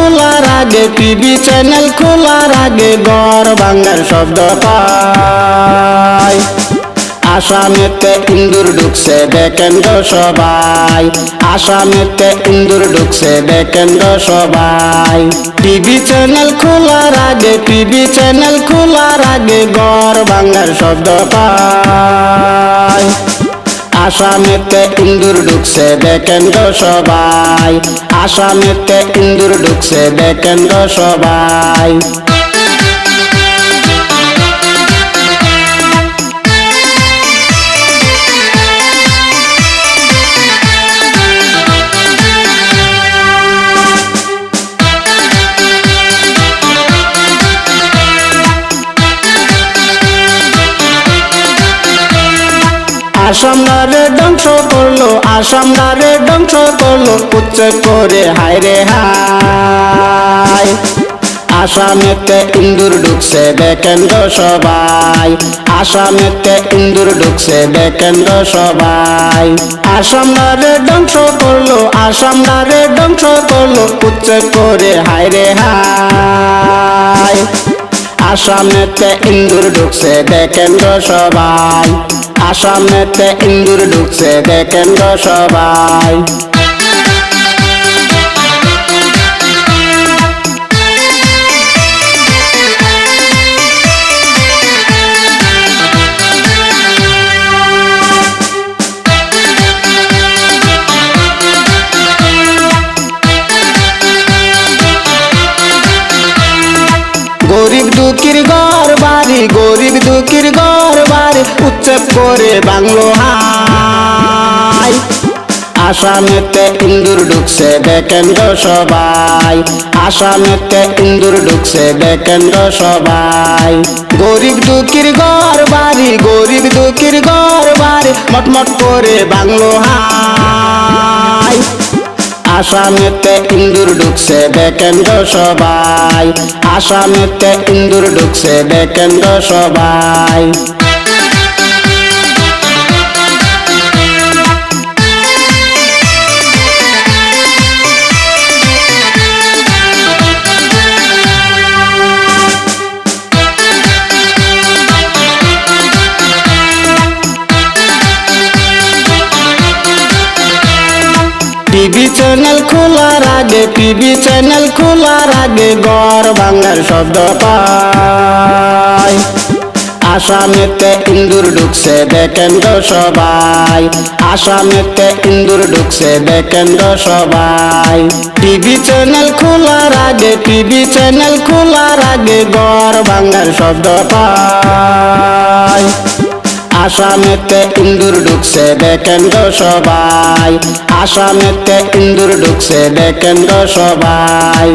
খোলার আগে TV channel খোলার আগে ঘর ভাঙার শব্দ পাই। আসামেতে ইন্দুর ঢুকছে দেখেন তো সবাই, আসামেতে ইন্দুর ঢুকছে দেখেন তো সবাই। টিভি চ্যানেল খোলার আগে টিভি চ্যানেল খোলার আগে ঘর ভাঙার শব্দ পাই। আসামেতে ইন্দুর ঢুকছে দেখেন তো সবাই, আসামেতে ইন্দুর ঢুকছে দেখেন তো সবাই। আসামরে ধ্বংস করলো, আসামরে ধ্বংস করলো, উচ্চ করে হায় রে হায়। আসামেতে ইন্দুর ঢুকছে দেখেন তো সবাই, আসামেতে ইন্দুর ঢুকছে দেখেন তো সবাই। আসামরে ধ্বংস করলো, আসামরে ধ্বংস করলো, উচ্চ করে হায় রে হায়। আসামেতে ইন্দুর ঢুকছে দেখেন তো সবাই, আসামেতে ইন্দুর ঢুকছে দেখেন তো সবাই। গরিব দুঃখীর ঘর বাড়ি, গরিব দুঃখীর ঘর বাড়ি, উচ্ছেদ করে বাংলো হাই। আসামেতে ইন্দুর ঢুকছে দেখেন তো সবাই, আসামেতে ইন্দুর ঢুকছে দেখেন তো সবাই। গরিব দুঃখীর ঘর বাড়ি, গরিব দুঃখীর ঘর বাড়ি, মটমট করে বাংলো হাই। আসামেতে ইন্দুর ঢুকছে দেখেন তো সবাই, আসামেতে ইন্দুর ঢুকছে দেখেন তো সবাই। টিভি চ্যানেল খোলার আগে টিভি চ্যানেল খোলার আগে ঘর ভাঙার শব্দ পাই। আসামেতে ইন্দুর ঢুকছে দেখেন তো সবাই, আসামেতে ইন্দুর ঢুকছে দেখেন তো সবাই। টিভি চ্যানেল খোলার আগে টিভি চ্যানেল খোলার আগে ঘর ভাঙার শব্দ পাই। আসামেতে ইন্দুর ঢুকছে দেখেন তো সবাই, আসামেতে ইন্দুর ঢুকছে দেখেন তো সবাই।